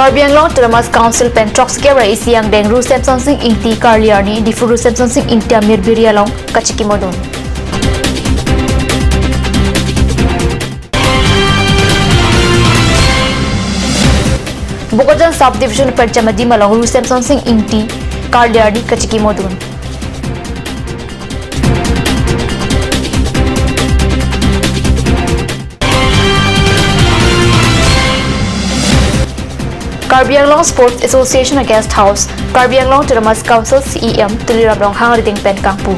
Karbi Anglong Autonomous Council pen Trox Kera Isiang Deng Rusepson Sing Ingti Karliarni Difu Rusepson Sing Ingti Amir Birialong Kachiki Modon. Bukojan Subdivision Perjamadi Malong Rusepson Sing Ingti Karliarni Kachiki Modon. Karbi Anglong Sports Association Guest House, Karbi Anglong Autonomous Council CEM, Tulirabrong Hangariding Pen Kangpu.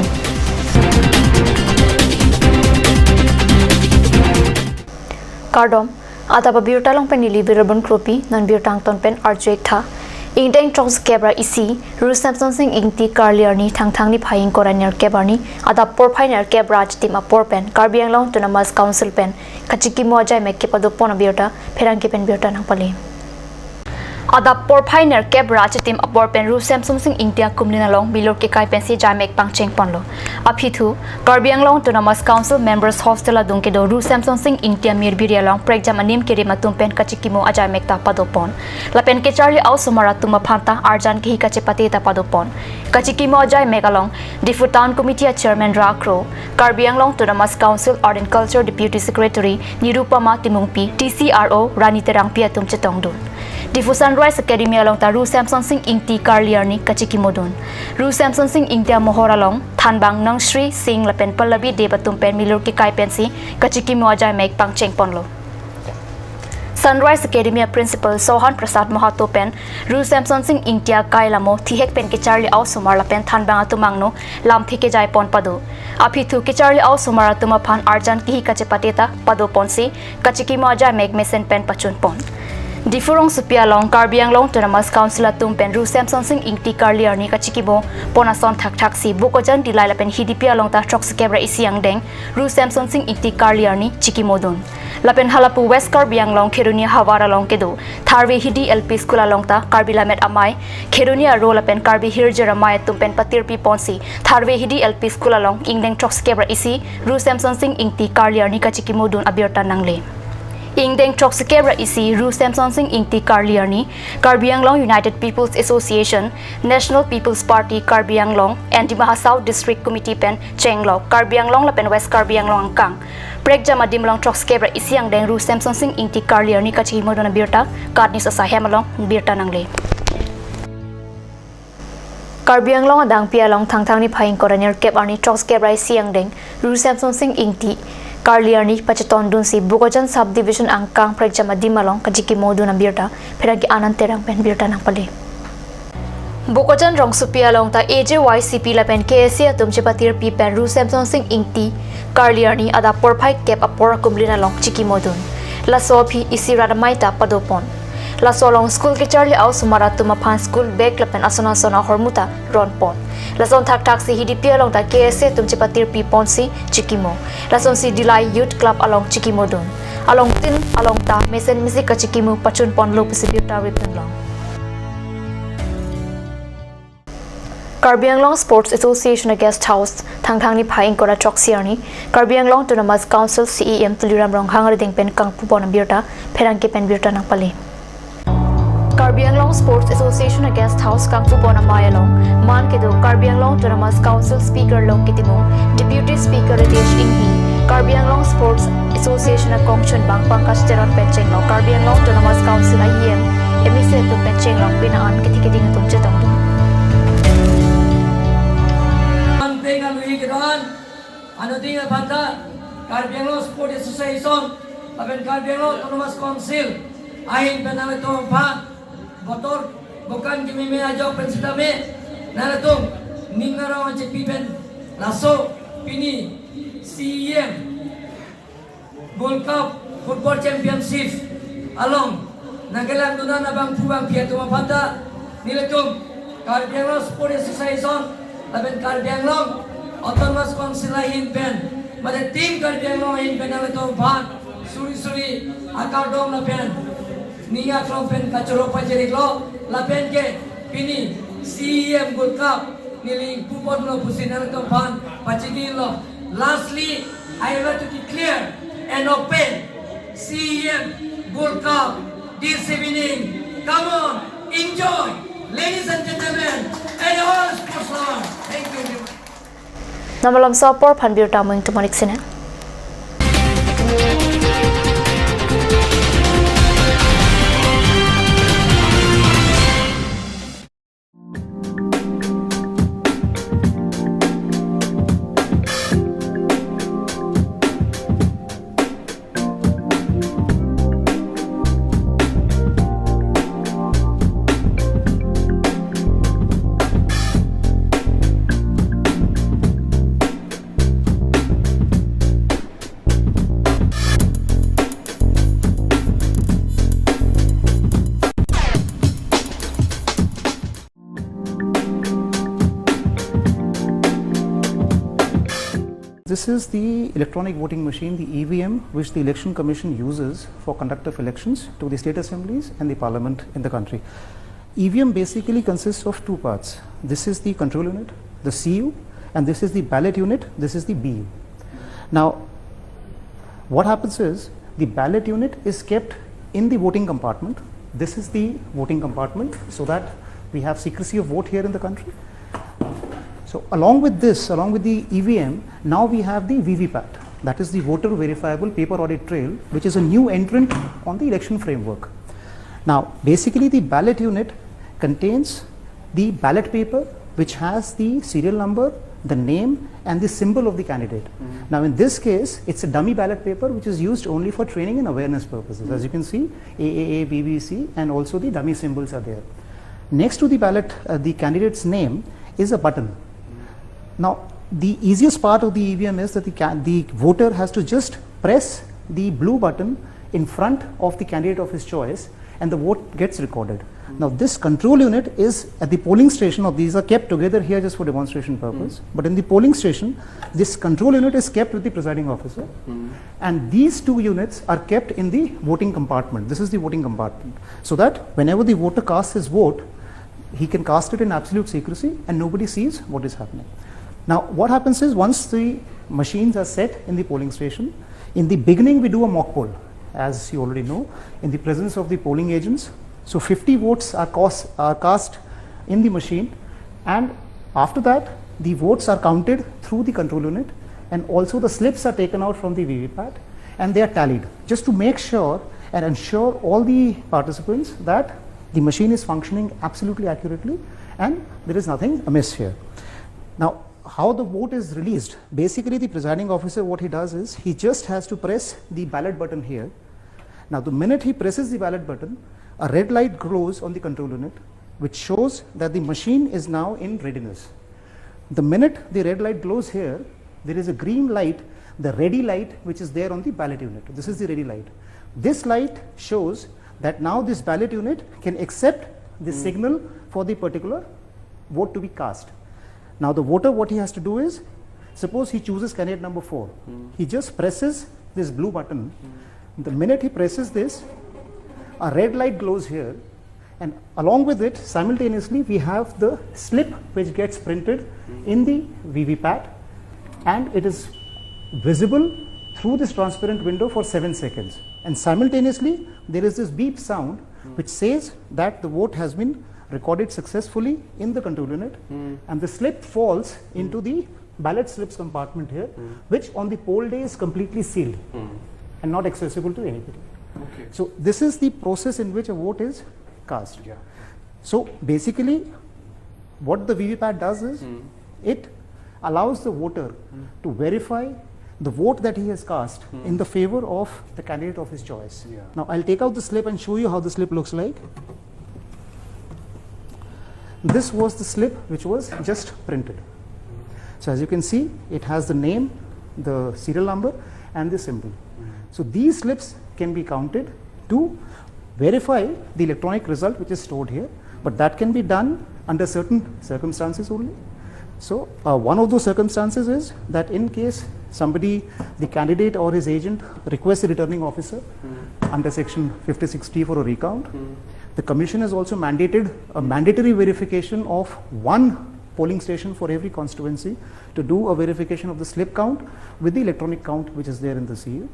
Kardom, Atapa Biutalong Penili Birabon Kropi, non Biutang Ton Pen Arjek Tha, Ingdeng Trox Kebra Isi, Rusepson Sing Ingti Karliarni, Tangtangni Paying Koranir Kebarni, Atap Porpiner Kebra Tim a Porpen, Karbi Anglong Autonomous Council Pen, Kachiki Moja Mekipado Ponabirta, Peranki Pen Birta Nangpali. Ada porpainer kebra chatim apor pen ru samsung sing india kumlina long bilor ke kai pensi jamek pangcheng ponlo apithu Karbi Anglong Autonomous Council members hostel adung ke do ru samsung sing india mirbiria long prejam anim ke matum pen kachikimo ajamek ta padopon la pen ke charlie au sumara tuma phanta arjan ke hikache pate ta padopon kachikimo ajai megalong difu town committee chairman rakro Karbi Anglong Autonomous Council Art and Culture Deputy Secretary Nirupama Timungpi TCRO Rani Terang Piatum Chetongdun Difu Sunrise Academy along ta Ru Samson Sing Ingti Karliarni Kachiki Modon. Ru Samson Sing Ingtia Mohora long Thanbang Nang Shri Sing Lapen Pallabi Debatum Pen Milur Ki Kai Pensi Kachiki Moajai Mek Pangcheng Ponlo. Sunrise Academy Principal Sohan Prasad Mohato Pen Ru Samson Sing Ingtia Kailamo Thihek Pen Ki Charlie Au Sumar Lapen Thanbang Atumangno Lam Thike Jai Pon Pado. Apithu Ki Charlie Au Sumar Atuma Phan Arjan Ki Kache Pateta Pado Ponsi Kachiki Moajai Mek Mesen Pen Pachun Pon. Difurong supia long Karbi Anglong Autonomous Council atum pen Ru Samson Sing Ingti Karliarni Kachikibo Ponason Thak Thak Si Bukojan Dilai Lapen Hidipia long ta Trox Kebra Isiang Deng Ru Samson Sing Ingti Karliarni Chikimodon Lapen Halapu West Karbi Anglong Kherunia Hawara long kedo Tharve Hidi LP School along ta Karbi Lamet Amai Kherunia Ro Lapen Karbi Hirjer Amai tumpen Patirpi Ponsi Tharve Hidi LP School along Ingdeng Trox Kebra Isi Ru Samson Sing Ingti Karliarni Kachikimodon Abirta Nangle Ingdeng Trox Kebra Isi Ru Samson Sing Ingti Karliarni Karbi Anglong United People's Association National People's Party Karbi Anglong and Dimaha South District Committee Pen Chenglok Karbi Anglong Lapen West Karbi Anglong Angkang Prekja Madim Long Trox Kebra Isi Angdeng Ru Samson Sing Ingti Karliarni Kachimodona Birta Kadni Sasa Hemalong Birta Nangle Karbi Anglong Adang Pia Long Tangtangni Paying Koranir Kebarni Trox Kebra Isi Angdeng Ru Samson Sing Ingti Karliarni Pachaton Dunsi Bukojan Subdivision Angkang Prejama Dimalong Kajiki Modu na Birta Peragi Anan Terang Pen Birta ng Pali Bukojan Rong Supia Long ta AJYCP Lapen KSC Atum Chipatir Pi Pen Ru Samson Sing Ingti Karliarni Ada Porpai Kep Apora Kumlina Long Chiki Modun La Sopi Isi Radamaita Padopon La Solong School ke Charlie Au Sumara Tumapan School Bag Lapen Asona Sona Hormuta Ronpon Lason Thak Thak Si Hidipia Long ta KSC Tum Chipatir Pi Ponsi Chikimo Lason Si Dilai Youth Club along Chikimodon along tin along ta Mesen Misi ka Chikimu Pachun Pon Lo Pisibirta Ripon Long Karbi Anglong Sports Association Guest House Tangtangni Phaing Kora Troxiarni Karbi Anglong Autonomous Council CEM Tuliramrong Hangariding Pen Kangpu Pon Birta Perangki Pen Birta ng Pali Karbi Anglong Sports Association Guest House Kangpu Pon Amayalong Man Kedo Karbi Anglong Autonomous Council Speaker Long Kitimo Deputy Speaker Ritesh Inghi Karbi Anglong Sports Association Kongchun Bang Pangkas Teron Penchenglo Karbi Anglong Autonomous Council IEM Emise Tu Penchenglo Binaan Kitikiding Tum Chetong Pengan wi kedon anu tinggal banta Karbi Anglong Sports Association aben Karbi Anglong Autonomous Council ahin penang itu empat motor bukan kami mengajar pensitame naratung ningarau macam pipen laso pini CEM World Cup Football Championship along nagalan dunan abang pubang piatu mapata nilatung Karbi Anglong Sports Association laben Karbi Anglong Autonomous Council ahin pen pada tim Karbi Anglong ahin pen nang itu empat suri akar dom lapen Ninga from pen kacoro pajerik lo lapen ke pini CEM World Cup niling pupon lo pusin nang pan pacigin lo. Lastly, I want to declare and open CEM World Cup this evening Come on, enjoy, ladies and gentlemen, and all sports lovers. Thank you very much. Namalam Sapor Panbir Taming to Monik Sina. This is the electronic voting machine, the EVM, which the Election Commission uses for conduct of elections to the state assemblies and the parliament in the country. EVM basically consists of two parts. This is the control unit, the CU, and this is the ballot unit, this is the BU. Now, what happens is the ballot unit is kept in the voting compartment. This is the voting compartment so that we have secrecy of vote here in the country. So along with this, along with the EVM, now we have the VVPAT, that is the voter verifiable paper audit trail, which is a new entrant on the election framework. Now basically the ballot unit contains the ballot paper which has the serial number, the name and the symbol of the candidate. Now in this case it's a dummy ballot paper which is used only for training and awareness purposes. As you can see, AAA, BBC, and also the dummy symbols are there. Next to the ballot, the candidate's name is a button. Now the easiest part of the EVM is that the voter has to just press the blue button in front of the candidate of his choice and the vote gets recorded. Now this control unit is at the polling station, or these are kept together here just for demonstration purpose, but in the polling station this control unit is kept with the presiding officer, and these two units are kept in the voting compartment. This is the voting compartment, so that whenever the voter casts his vote, he can cast it in absolute secrecy and nobody sees what is happening. Now what happens is, once the machines are set in the polling station, in the beginning we do a mock poll, as you already know, in the presence of the polling agents. So 50 votes are cast in the machine, and after that the votes are counted through the control unit, and also the slips are taken out from the VVPAT and they are tallied, just to make sure and ensure all the participants that the machine is functioning absolutely accurately and there is nothing amiss here. Now how the vote is released, basically the presiding officer, what he does is he just has to press the ballot button here. Now the minute he presses the ballot button, a red light glows on the control unit which shows that the machine is now in readiness. The minute the red light glows here, there is a green light, the ready light, which is there on the ballot unit. This is the ready light. This light shows that now this ballot unit can accept the signal for the particular vote to be cast. Now the voter, what he has to do is, suppose he chooses candidate number 4. He just presses this blue button. The minute he presses this, a red light glows here, and along with it simultaneously we have the slip which gets printed in the VVPAT, and it is visible through this transparent window for 7 seconds, and simultaneously there is this beep sound which says that the vote has been recorded successfully in the control unit, and the slip falls into the ballot slips compartment here, which on the poll day is completely sealed and not accessible to anybody. Okay. So this is the process in which a vote is cast. Yeah. So basically what the VVPAT does is it allows the voter to verify the vote that he has cast in the favor of the candidate of his choice. Yeah. Now I'll take out the slip and show you how the slip looks like. This was the slip which was just printed. So as you can see, it has the name, the serial number and the symbol. So these slips can be counted to verify the electronic result which is stored here, but that can be done under certain circumstances only. So one of those circumstances is that in case somebody, the candidate or his agent, requests a returning officer under section 56T for a recount, the commission has also mandated a mandatory verification of one polling station for every constituency to do a verification of the slip count with the electronic count which is there in the CU.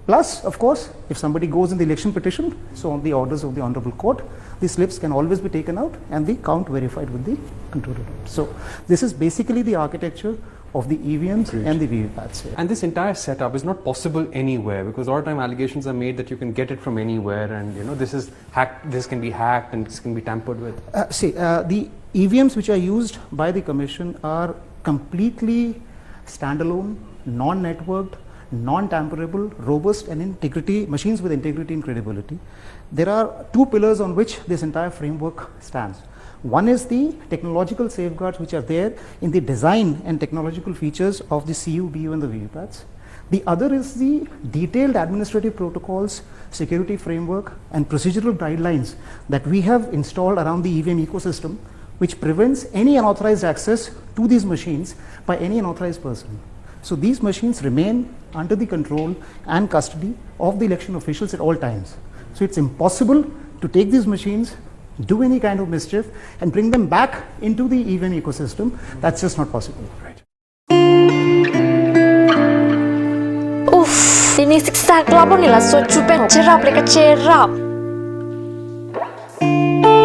Plus, of course, if somebody goes in the election petition, so on the orders of the Honorable Court, the slips can always be taken out and the count verified with the controller. So this is basically the architecture of the EVMs and the VVPATs here. And this entire setup is not possible anywhere, because all the time allegations are made that you can get it from anywhere, and this is hacked, this can be hacked, and this can be tampered with. The EVMs which are used by the Commission are completely standalone, non-networked, non-tamperable, robust and integrity, machines with integrity and credibility. There are two pillars on which this entire framework stands. One is the technological safeguards which are there in the design and technological features of the CU, BU and the VVPATs. The other is the detailed administrative protocols, security framework and procedural guidelines that we have installed around the EVM ecosystem, which prevents any unauthorized access to these machines by any unauthorized person. So these machines remain under the control and custody of the election officials at all times. So it's impossible to take these machines, do any kind of mischief and bring them back into the EVM ecosystem. That's just not possible. Right. Uff, ini siksa kelabon nila so cupen cerap leka cerap.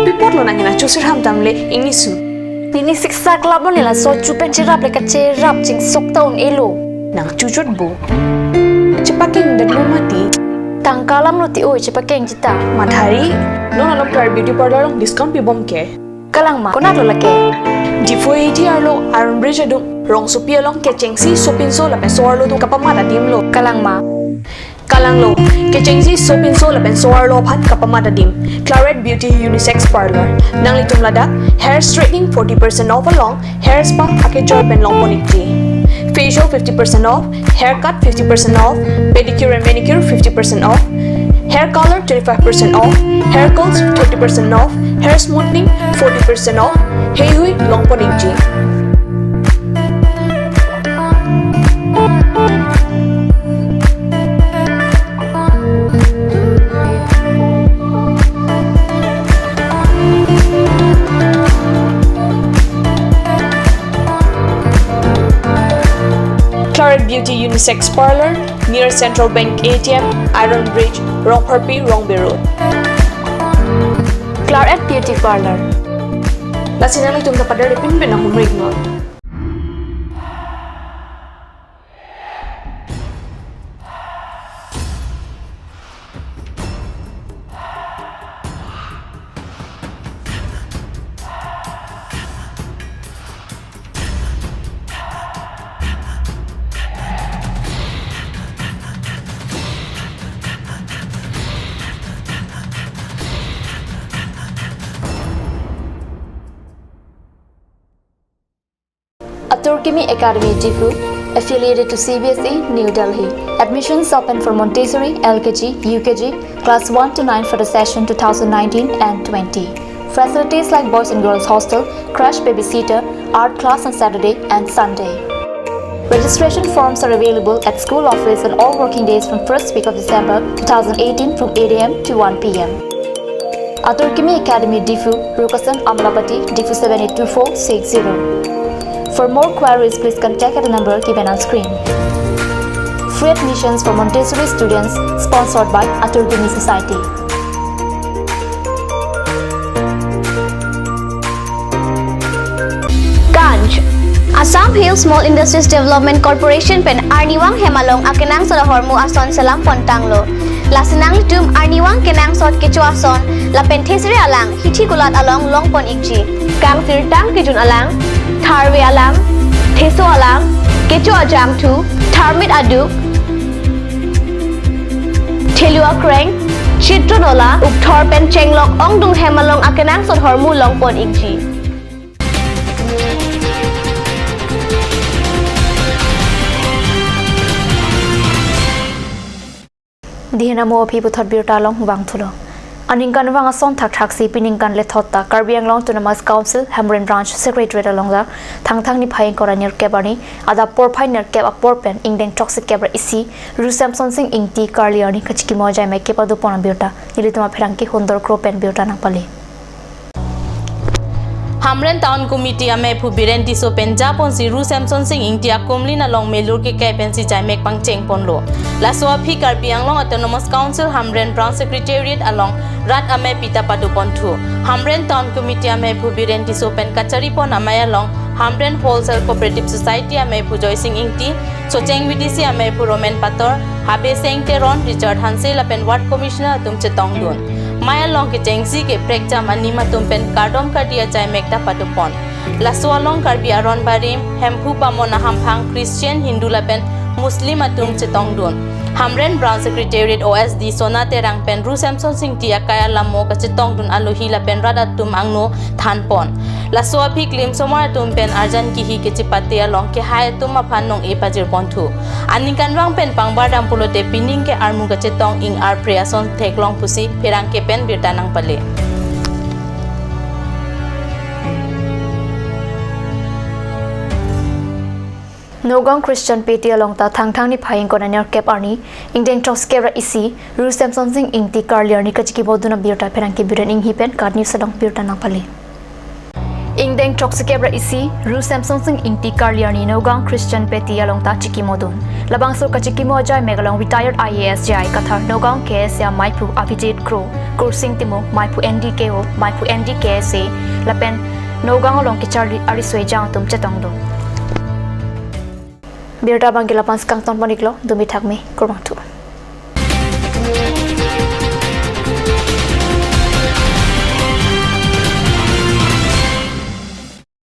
Report lo nanya cusir ham tamle ingnisu. Ini siksa kelabon nila so cupen cerap leka cerap cing sok tahun elo. Nang cucut bu. Cepaking dan lo mati. Tangkalam lo ti oi cepakeng cita. Madhari, lo nalong car beauty parlor long discount pi bom ke. Kalang ma, kona lo lake. Di foi ti arlo Iron Bridge adong rong supia long ke chengsi sopinso la pensoar lo tu kapamada dim lo. Kalang ma. Kalang lo, ke chengsi sopinso la pensoar lo phat kapamada dim. Claret Beauty Unisex Parlor. Nang litum lada, hair straightening 40% off along, hair spa ake joy pen long ponikti. Facial 50% off, haircut 50% off, pedicure and manicure 50% off, hair color 25% off, hair curls 30% off, hair smoothing 40% off, hey hui long ponikji. Claret Beauty Unisex Parlor, near Central Bank ATM, Iron Bridge, Rongparpi, Rongbe Road. Claret Beauty Parlor. Lasinang itong kapadar ipin pinahumrig mo. Turkimi Academy Jifu, affiliated to CBSE, New Delhi. Admissions open for Montessori, LKG, UKG, class 1 to 9 for the session 2019 and 20. Facilities like boys and girls hostel, crash babysitter, art class on Saturday and Sunday. Registration forms are available at school office on all working days from 1st week of December 2018 from 8 a.m. to 1 p.m. Turkimi Academy Difu, Rukasan Amlapati, Difu 782460. For more queries, please contact at the number given on screen. Free admissions for Montessori students, sponsored by Turkimi Society. Ganj Assam Hill Small Industries Development Corporation pen Arniwang Hemalong akenang sa hormu ason salam pontanglo. Lasinang litum Arniwang kenang sot kecuason la pentesri alang hithi gulat along longpon ikji. Kang sirtang kijun alang Tharwe alang, Theso alang, Kecho ajam tu, Tharmit aduk, Thelua kreng, Chitronola, Ukthor pen chenglok ongdung hemalong akenang sot hormu longpon ikji. Dihina mo api puthot birta long wang thulo. Aningkan wang ason thak thaksi piningkan le thotta Karbi Anglong Autonomous Council Hamren Branch Secretary along the thang ni phaing koranir kebani ada por phainer keb a por pen ingdeng toxic kebra isi Ru Samson Singh ingti Karliani khachki mojai me kepadu pona birta nilituma pherangki hondor kro pen birta na pali Hamren Town Committee ame phu birenti so pen Japon si Ru Samson Singh India komli na long melur ke kai pen si jai mek pang cheng pon lo la so phi Karbi Anglong Autonomous Council Hamren Branch Secretariat along rat ame pita padu pon thu Hamren Town Committee ame phu birenti so pen kachari pon amaya long Hamren Wholesale Cooperative Society ame phu Joy Singh Ingti so cheng VDC ame phu Roman Pator Habe Seng Teron Richard Hansel la pen Ward Commissioner tum che tong dun Maya long ke chengsi ke prekja mani matum pen kardom kardia chai mekta patupon la swalong karbi aron barim hemphu pamona hamphang Christian Hindu la pen Muslim atum chetong dun Hamren Branch Secretariat OSD Sona Terang pen Ru Samson Singh tia kaya lamo ka chetong dun aluhi la pen radat tum angno thanpon la swapi klim somar tum pen arjan ki hi ke chipate along ke hai tum aphan nong e pajir ponthu anikan wang pen pangbar dam pulote pining ke armu ka chetong ing ar preason theklong pusi perang ke pen birtanang pale Nogang Christian Peti along ta thang ni phaing ko na ner cap arni Indian Toss Kebra isi Ru Samson Singh Ingti Carlier ni kachiki boduna birta perang ke biran ing hipen card news sadong birta nang pale Ingdeng Tox Kebra isi Ru Samson Singh Ingti Carlier ni Nogang Christian Peti along ta chiki modun labang so kachiki mo jai megalong retired IAS jai kathar Nogang KS ya Maipu Abhijit Crow Kursing Timo Maipu NDKO Maipu NDKSA lapen Nogang along ki Charlie Ariswe jang tum chetong do Birta bangila pans kang ton paniklo dumi thakme kurmatu